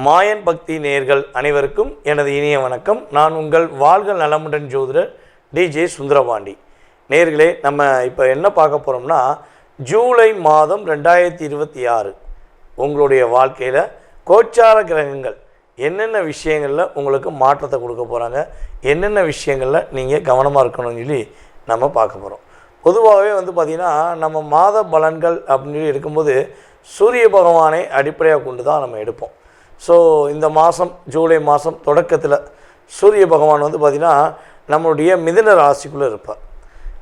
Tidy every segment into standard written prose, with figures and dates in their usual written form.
மாயன் பக்தி நேயர்கள் அனைவருக்கும் எனது இனிய வணக்கம். நான் உங்கள் வாழ்க நலமுடன் ஜோதிடர் டிஜே சுந்தரபாண்டி. நேயர்களே, நம்ம இப்போ என்ன பார்க்க போகிறோம்னா, ஜூலை மாதம் 2026 உங்களுடைய வாழ்க்கையில் கோச்சார கிரகங்கள் என்னென்ன விஷயங்களில் உங்களுக்கு மாற்றத்தை கொடுக்க போகிறாங்க, என்னென்ன விஷயங்களில் நீங்கள் கவனமாக இருக்கணும்னு சொல்லி நம்ம பார்க்க போகிறோம். பொதுவாகவே பார்த்திங்கன்னா, நம்ம மாத பலன்கள் அப்படின்னு சொல்லி எடுக்கும்போது சூரிய பகவானை அடிப்படையாக கொண்டு தான் நம்ம எடுப்போம். ஸோ இந்த மாதம் ஜூலை மாதம் தொடக்கத்தில் சூரிய பகவான் பார்த்திங்கன்னா நம்மளுடைய மிதுன ராசிக்குள்ளே இருப்பார்.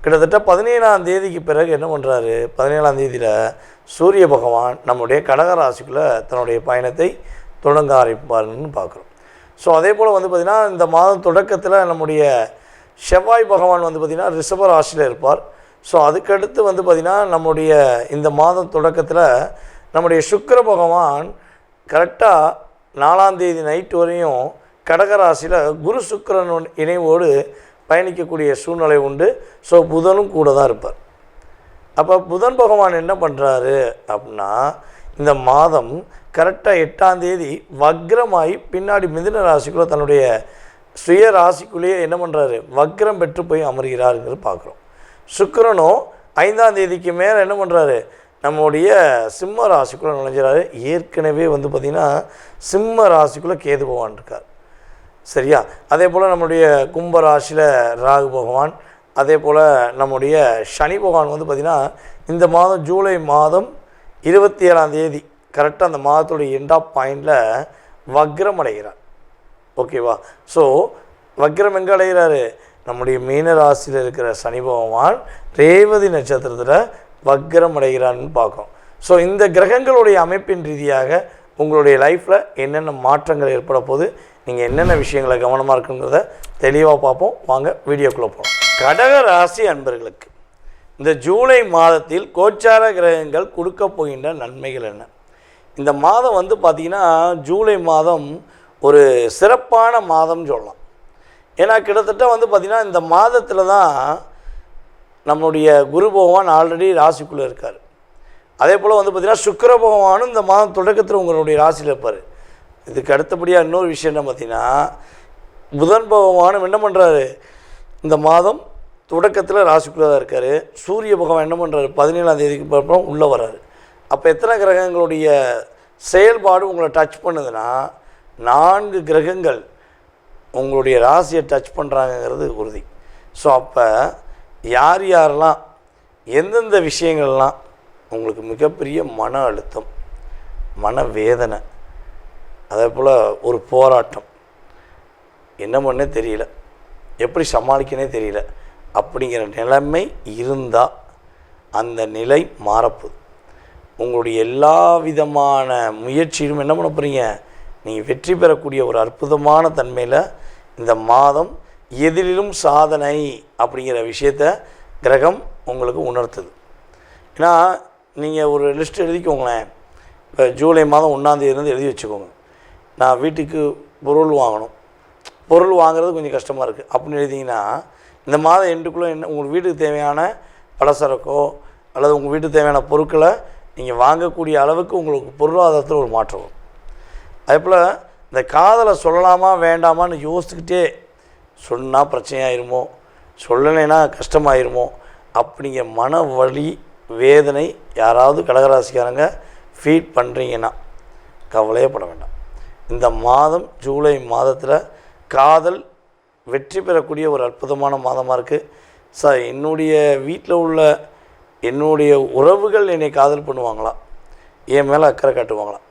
கிட்டத்தட்ட 17ஆம் தேதிக்கு பிறகு என்ன பண்ணுறாரு, 17ஆம் தேதியில் சூரிய பகவான் நம்முடைய கடக ராசிக்குள்ளே தன்னுடைய பயணத்தை தொடங்க ஆரம்பிப்பார்னு பார்க்குறோம். ஸோ அதே போல் பார்த்திங்கன்னா இந்த மாதம் தொடக்கத்தில் நம்முடைய செவ்வாய் பகவான் பார்த்திங்கன்னா ரிஷப ராசியில் இருப்பார். ஸோ அதுக்கடுத்து பார்த்திங்கன்னா நம்முடைய இந்த மாதம் தொடக்கத்தில் நம்முடைய சுக்கிர பகவான் கரெக்டாக 4ஆம் தேதி நைட்டு வரையும் கடகராசியில் குரு சுக்கிரன் இணைவோடு பயணிக்கக்கூடிய சூழ்நிலை உண்டு. ஸோ புதனும் கூட தான் இருப்பார். அப்போ புதன் பகவான் என்ன பண்ணுறாரு அப்படின்னா, இந்த மாதம் கரெக்டாக 8ஆம் தேதி வக்ரமாகி பின்னாடி மிதுன ராசிக்குள்ளே தன்னுடைய சுய ராசிக்குள்ளேயே என்ன பண்ணுறாரு, வக்ரம் பெற்று போய் அமர்கிறாருங்கிறது பார்க்குறோம். சுக்கிரனும் 5ஆம் தேதிக்கு மேலே என்ன பண்ணுறாரு, நம்முடைய சிம்ம ராசிக்குள்ளே நுழைஞ்சிறாரு. ஏற்கனவே பார்த்திங்கன்னா சிம்ம ராசிக்குள்ளே கேது பகவான் இருக்கார், சரியா? அதே போல் நம்முடைய கும்ப ராசியில் ராகு பகவான், அதே போல் நம்முடைய சனி பகவான் பார்த்திங்கன்னா இந்த மாதம் ஜூலை மாதம் 27ஆம் தேதி கரெக்டாக அந்த மாதத்துடைய எண்ட் ஆஃப் பாயிண்டில் வக்ரம் அடைகிறார். ஓகேவா? ஸோ வக்ரம் எங்கே அடைகிறாரு, நம்முடைய மீன ராசியில் இருக்கிற சனி பகவான் ரேவதி நட்சத்திரத்தில் வக்ரம் அடைகிறான்னு பார்க்கும். ஸோ இந்த கிரகங்களுடைய அமைப்பின் ரீதியாக உங்களுடைய லைஃப்பில் என்னென்ன மாற்றங்கள் ஏற்பட போது, நீங்கள் என்னென்ன விஷயங்களை கவனமாக இருக்குங்கிறத தெளிவாக பார்ப்போம். வாங்க வீடியோக்குள்ளே போகலாம். கடக ராசி அன்பர்களுக்கு இந்த ஜூலை மாதத்தில் கோச்சார கிரகங்கள் கொடுக்க போகின்ற நன்மைகள் என்ன? இந்த மாதம் பார்த்திங்கன்னா ஜூலை மாதம் ஒரு சிறப்பான மாதம்னு சொல்லலாம். ஏன்னா கிட்டத்தட்ட பார்த்திங்கன்னா இந்த மாதத்தில் தான் நம்முடைய குரு பகவான் ஆல்ரெடி ராசிக்குள்ளே இருக்கார். அதே போல் பார்த்திங்கன்னா சுக்கிர பகவானும் இந்த மாதம் தொடக்கத்தில் உங்களுடைய ராசியில் இருப்பார். இதுக்கு அடுத்தபடியாக இன்னொரு விஷயம் என்ன பார்த்திங்கன்னா, புதன் பகவானும் என்ன பண்ணுறாரு, இந்த மாதம் தொடக்கத்தில் ராசிக்குள்ளே தான் இருக்கார். சூரிய பகவான் என்ன பண்ணுறாரு, 17ஆம் தேதிக்கு அப்புறம் உள்ளே வர்றாரு. அப்போ எத்தனை கிரகங்களுடைய செயல்பாடு உங்களை டச் பண்ணுதுன்னா, 4 கிரகங்கள் உங்களுடைய ராசியை டச் பண்ணுறாங்கங்கிறது உறுதி. ஸோ அப்போ யார் யாரெல்லாம் எந்தெந்த விஷயங்கள்லாம் உங்களுக்கு மிகப்பெரிய மன அழுத்தம், மன வேதனை, அதே போல் ஒரு போராட்டம், என்ன பண்ணே தெரியல, எப்படி சமாளிக்கனே தெரியல அப்படிங்கிற நிலைமை இருந்தால் அந்த நிலை மாறப்போகுது. உங்களுடைய எல்லா விதமான முயற்சியிலும் என்ன பண்ண போகிறீங்க, நீங்கள் வெற்றி பெறக்கூடிய ஒரு அற்புதமான தன்மையில் இந்த மாதம் எதிலும் சாதனை அப்படிங்கிற விஷயத்த கிரகம் உங்களுக்கு உணர்த்துது. ஏன்னா நீங்கள் ஒரு லிஸ்ட் எழுதிக்கோங்களேன். இப்போ ஜூலை மாதம் 1ஆம் தேதியிலேருந்து எழுதி வச்சுக்கோங்க, நான் வீட்டுக்கு பொருள் வாங்கணும், பொருள் வாங்குறது கொஞ்சம் கஷ்டமாக இருக்குது அப்படின்னு எழுதிங்கன்னா, இந்த மாதம் எண்டுக்குள்ளே என்ன உங்களுக்கு வீட்டுக்கு தேவையான பலசரக்கோ அல்லது உங்கள் வீட்டுக்கு தேவையான பொருட்களை நீங்கள் வாங்கக்கூடிய அளவுக்கு உங்களுக்கு பொருளாதாரத்தில் ஒரு மாற்றம் வரும். அதே போல் இந்த காதலை சொல்லலாமா வேண்டாமான்னு யோசிச்சுக்கிட்டே சொன்னால் பிரச்சனையாயிருமோ, சொல்லலைன்னா கஷ்டமாயிருமோ அப்படிங்கிற மன வலி வேதனை யாராவது கடகராசிக்காரங்க ஃபீல் பண்ணுறீங்கன்னா கவலையே பட வேண்டாம். இந்த மாதம் ஜூலை மாதத்தில் காதல் வெற்றி பெறக்கூடிய ஒரு அற்புதமான மாதமாக இருக்குது. சார், என்னுடைய வீட்டில் உள்ள என்னுடைய உறவுகள் என்னை காதல் பண்ணுவாங்களா, என் மேலே அக்கறை காட்டுவாங்களா?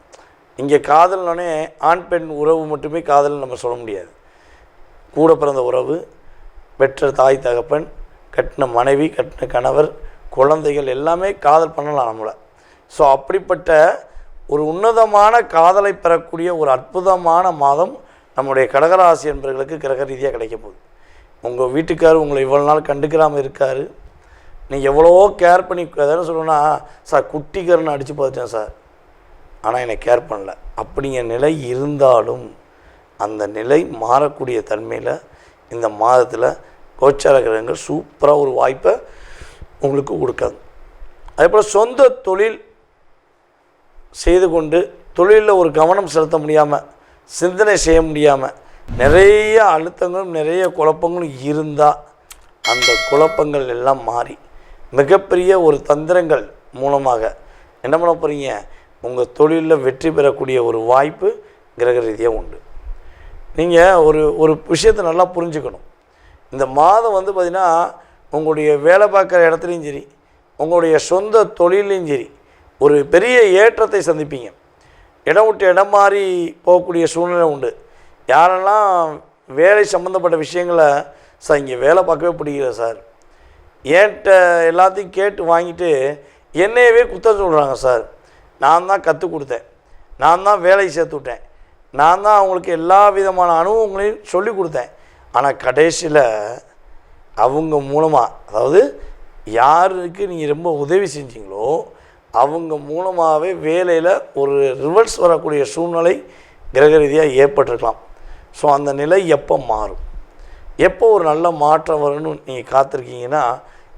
இங்கே காதல்னோடனே ஆண் பெண் உறவு மட்டுமே காதல்னு நம்ம சொல்ல முடியாது. கூட பிறந்த உறவு, பெற்ற தாய் தகப்பன், கட்டின மனைவி, கட்டின கணவர், குழந்தைகள் எல்லாமே காதல் பண்ணலாம் நம்மளை. ஸோ அப்படிப்பட்ட ஒரு உன்னதமான காதலை பெறக்கூடிய ஒரு அற்புதமான மாதம் நம்முடைய கடகராசி என்பவர்களுக்கு கிரக ரீதியாக கிடைக்க போகுது. உங்கள் வீட்டுக்காரர் உங்களை இவ்வளோ நாள் கண்டுக்கிறாமல் இருக்கார், நீங்கள் எவ்வளவோ கேர் பண்ணி, எதாவது சொல்லணும்னா, சார் குட்டிக்காரன்னு அடித்து பார்த்துட்டேன் சார், ஆனால் என்னை கேர் பண்ணல அப்படிங்கிற நிலை இருந்தாலும் அந்த நிலை மாறக்கூடிய தன்மையில் இந்த மாதத்தில் கோச்சார கிரகங்கள் சூப்பராக ஒரு வாய்ப்பை உங்களுக்கு கொடுக்காது. அதே போல் சொந்த தொழில் செய்து கொண்டு தொழிலில் ஒரு கவனம் செலுத்த முடியாமல், சிந்தனை செய்ய முடியாமல், நிறைய அழுத்தங்களும் நிறைய குழப்பங்களும் இருந்தால் அந்த குழப்பங்கள் எல்லாம் மாறி மிகப்பெரிய ஒரு தந்திரங்கள் மூலமாக என்ன பண்ண போகிறீங்க, உங்கள் தொழிலில் வெற்றி பெறக்கூடிய ஒரு வாய்ப்பு கிரக ரீதியாக உண்டு. நீங்கள் ஒரு விஷயத்தை நல்லா புரிஞ்சுக்கணும். இந்த மாதம் வந்து பார்த்திங்கன்னா உங்களுடைய வேலை பார்க்குற இடத்துலையும் சரி, உங்களுடைய சொந்த தொழிலையும் சரி ஒரு பெரிய ஏற்றத்தை சந்திப்பீங்க. இடம் விட்டு இடம் மாறி போகக்கூடிய சூழ்நிலை உண்டு. யாரெல்லாம் வேலை சம்மந்தப்பட்ட விஷயங்களை சார் இங்கே வேலை பார்க்கவே பிடிக்கல சார், ஏன்ட்ட எல்லாத்தையும் கேட்டு வாங்கிட்டு என்னையவே குற்றம் சொல்கிறாங்க சார், நான் தான் கற்றுக் கொடுத்தேன், நான் தான் வேலையை சேர்த்து விட்டேன், நான் தான் அவங்களுக்கு எல்லா விதமான அனுபவங்களையும் சொல்லி கொடுத்தேன், ஆனால் கடைசியில் அவங்க மூலமாக, அதாவது யாருக்கு நீங்கள் ரொம்ப உதவி செஞ்சீங்களோ அவங்க மூலமாகவே வேலையில் ஒரு ரிவர்ஸ் வரக்கூடிய சூழ்நிலை கிரக ரீதியாக ஏற்பட்டிருக்கலாம். ஸோ அந்த நிலை எப்போ மாறும், எப்போ ஒரு நல்ல மாற்றம் வரும்னு நீங்கள் காத்திருக்கீங்கன்னா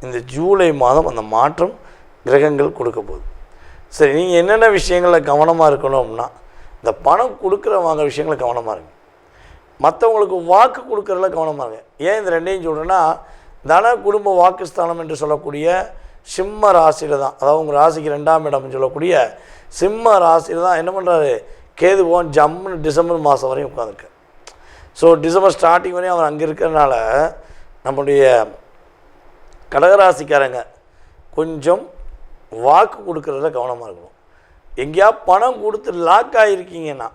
இந்த ஜூலை மாதம் அந்த மாற்றம் கிரகங்கள் கொடுக்க போகுது. சரி, நீங்கள் என்னென்ன விஷயங்களில் கவனமாக இருக்கணும்னா, இந்த பணம் கொடுக்குற வாங்க விஷயங்களில் கவனமாக இருங்க. மற்றவங்களுக்கு வாக்கு கொடுக்குறதுல கவனமாக இருங்க. ஏன் இந்த ரெண்டையும் சொல்கிறேன்னா, தன குடும்ப வாக்குஸ்தானம் என்று சொல்லக்கூடிய சிம்ம ராசியில் தான், அதாவது உங்கள் ராசிக்கு 2ஆம் இடம்னு சொல்லக்கூடிய சிம்ம ராசியில் தான் என்ன பண்ணுறாரு கேது பகவான் ஜம்முன்னு டிசம்பர் மாதம் வரையும் உட்காந்துருக்கு. ஸோ டிசம்பர் ஸ்டார்டிங் வரையும் அவர் அங்கே இருக்கிறதுனால நம்முடைய கடகராசிக்காரங்க கொஞ்சம் வாக்கு கொடுக்குறதுல கவனமாக இருக்கணும். எங்கேயா பணம் கொடுத்து லாக் ஆகிருக்கீங்கன்னா,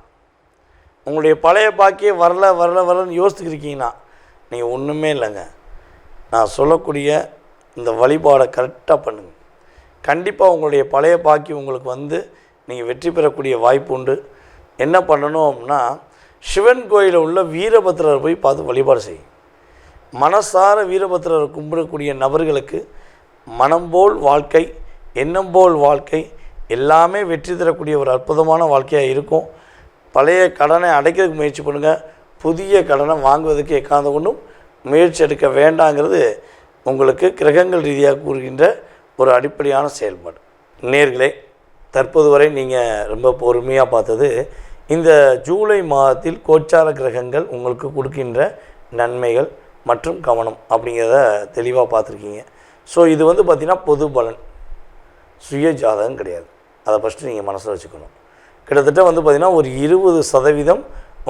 உங்களுடைய பழைய பாக்கியே வரலன்னு யோசிச்சுருக்கீங்கன்னா நீங்கள் ஒன்றுமே இல்லைங்க. நான் சொல்லக்கூடிய இந்த வழிபாடை கரெக்டாக பண்ணுங்கள். கண்டிப்பாக உங்களுடைய பழைய பாக்கி உங்களுக்கு வந்து நீங்கள் வெற்றி பெறக்கூடிய வாய்ப்பு உண்டு. என்ன பண்ணணும் அப்படின்னா, சிவன் கோயிலில் உள்ள வீரபத்திரரை போய் பார்த்து வழிபாடு செய்யும். மனசார வீரபத்திரரை கும்பிடக்கூடிய நபர்களுக்கு மனம் போல் வாழ்க்கை, எண்ணம் போல் வாழ்க்கை எல்லாமே வெற்றி தரக்கூடிய ஒரு அற்புதமான வாழ்க்கையாக இருக்கும். பழைய கடனை அடைக்கிறதுக்கு முயற்சி பண்ணுங்கள். புதிய கடனை வாங்குவதற்கு எக்காந்த கொண்டும் முயற்சி எடுக்க வேண்டாங்கிறது உங்களுக்கு கிரகங்கள் ரீதியாக கூறுகின்ற ஒரு அடிப்படையான செயல்பாடு. நேயர்களே, தற்போது வரை நீங்கள் ரொம்ப பொறுமையாக பார்த்தது இந்த ஜூலை மாதத்தில் கோச்சார கிரகங்கள் உங்களுக்கு கொடுக்கின்ற நன்மைகள் மற்றும் கவனம் அப்படிங்கிறத தெளிவாக பார்த்துருக்கீங்க. ஸோ இது வந்து பார்த்திங்கன்னா பொது பலன், சுய ஜாதகம் கிடையாது. அதை ஃபஸ்ட்டு நீங்கள் மனசில் வச்சுக்கணும். கிட்டத்தட்ட வந்து பார்த்திங்கன்னா ஒரு 20%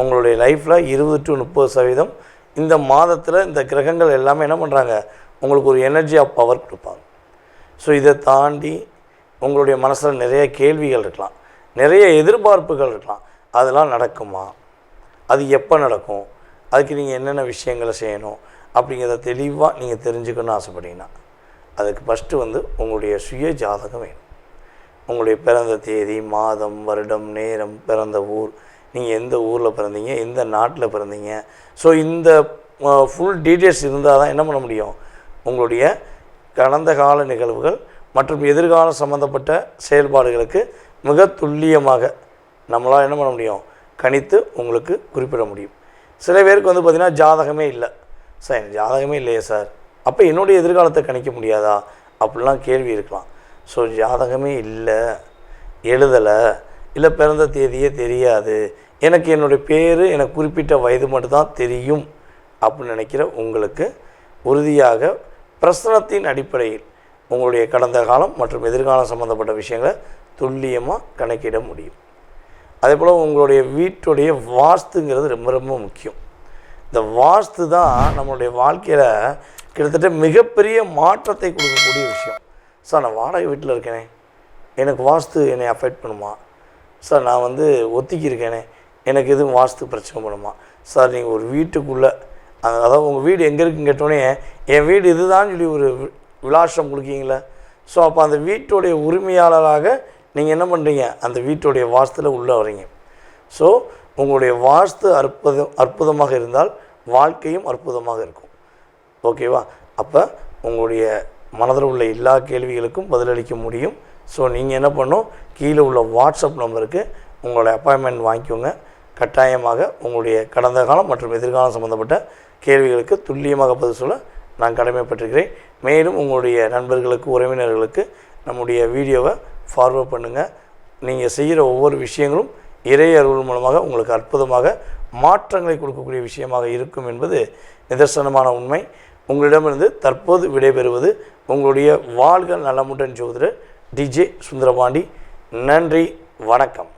உங்களுடைய லைஃப்பில் 20 to 30% இந்த மாதத்தில் இந்த கிரகங்கள் எல்லாமே என்ன பண்ணுறாங்க, உங்களுக்கு ஒரு எனர்ஜி ஆஃப் பவர் கொடுப்பாங்க. ஸோ இதை தாண்டி உங்களுடைய மனசில் நிறைய கேள்விகள் இருக்கலாம், நிறைய எதிர்பார்ப்புகள் இருக்கலாம். அதெல்லாம் நடக்குமா, அது எப்போ நடக்கும், அதுக்கு நீங்கள் என்னென்ன விஷயங்களை செய்யணும் அப்படிங்கிறத தெளிவாக நீங்கள் தெரிஞ்சுக்கணும்னு ஆசைப்பட்டீங்கன்னா அதுக்கு ஃபஸ்ட்டு வந்து உங்களுடைய சுய ஜாதகம் வேணும். உங்களுடைய பிறந்த தேதி, மாதம், வருடம், நேரம், பிறந்த ஊர், நீங்கள் எந்த ஊரில் பிறந்தீங்க, எந்த நாட்டில் பிறந்தீங்க, ஸோ இந்த ஃபுல் டீட்டெயில்ஸ் இருந்தால் தான் என்ன பண்ண முடியும், உங்களுடைய கடந்த கால நிகழ்வுகள் மற்றும் எதிர்கால சம்மந்தப்பட்ட செயல்பாடுகளுக்கு மிக துல்லியமாக நம்மளால் என்ன பண்ண முடியும், கணித்து உங்களுக்கு குறிப்பிட முடியும். சில பேருக்கு வந்து பார்த்திங்கன்னா ஜாதகமே இல்லை சார், எனக்கு ஜாதகமே இல்லையே சார், அப்போ என்னுடைய எதிர்காலத்தை கணிக்க முடியாதா அப்படிலாம் கேள்வி இருக்கலாம். ஸோ ஜாதகமே இல்லை, எழுதலை, இல்லை பிறந்த தேதியே தெரியாது, எனக்கு என்னுடைய பேர் எனக்கு குறிப்பிட்ட வயது மட்டும்தான் தெரியும் அப்படின்னு நினைக்கிற உங்களுக்கு உறுதியாக பிரசனத்தின் அடிப்படையில் உங்களுடைய கடந்த காலம் மற்றும் எதிர்காலம் சம்மந்தப்பட்ட விஷயங்களை துல்லியமாக கணக்கிட முடியும். அதே போல் உங்களுடைய வீட்டுடைய வாஸ்துங்கிறது ரொம்ப ரொம்ப முக்கியம். இந்த வாஸ்து தான் நம்மளுடைய வாழ்க்கையில் கிட்டத்தட்ட மிகப்பெரிய மாற்றத்தை கொடுக்கக்கூடிய விஷயம். சார், நான் வாடகை வீட்டில் இருக்கேனே, எனக்கு வாஸ்து என்னை அஃபெக்ட் பண்ணுமா சார், நான் வந்து ஒத்திக்கி இருக்கேனே, எனக்கு எதுவும் வாஸ்து பிரச்சனை பண்ணுமா சார், நீங்கள் ஒரு வீட்டுக்குள்ளே அதாவது உங்கள் வீடு எங்கே இருக்குன்னு கேட்டோடனே என் வீடு இதுதான் சொல்லி ஒரு விலாசம் கொடுக்கீங்களே, ஸோ அப்போ அந்த வீட்டுடைய உரிமையாளராக நீங்கள் என்ன பண்ணுறீங்க, அந்த வீட்டுடைய வாஸ்துவில் உள்ளே வரீங்க. ஸோ உங்களுடைய வாஸ்து அற்புதமாக இருந்தால் வாழ்க்கையும் அற்புதமாக இருக்கும். ஓகேவா? அப்போ உங்களுடைய மனதில் உள்ள எல்லா கேள்விகளுக்கும் பதிலளிக்க முடியும். ஸோ நீங்கள் என்ன பண்ணணும், கீழே உள்ள வாட்ஸ்அப் நம்பருக்கு உங்களுடைய அப்பாயின்மெண்ட் வாங்கிக்கோங்க. கட்டாயமாக உங்களுடைய கடந்த காலம் மற்றும் எதிர்காலம் சம்மந்தப்பட்ட கேள்விகளுக்கு துல்லியமாக பதில் சொல்ல நான் கடமைப்பட்டிருக்கிறேன். மேலும் உங்களுடைய நண்பர்களுக்கு, உறவினர்களுக்கு நம்முடைய வீடியோவை ஃபார்வர்ட் பண்ணுங்கள். நீங்கள் செய்கிற ஒவ்வொரு விஷயங்களும் இறை அருள் மூலமாக உங்களுக்கு அற்புதமாக மாற்றங்களை கொடுக்கக்கூடிய விஷயமாக இருக்கும் என்பது நிதர்சனமான உண்மை. உங்களிடமிருந்து தற்போது விடைபெறுவது உங்களுடைய வாழ்க நலமுடன் ஜோதிடர் டிஜே சுந்தரபாண்டி. நன்றி, வணக்கம்.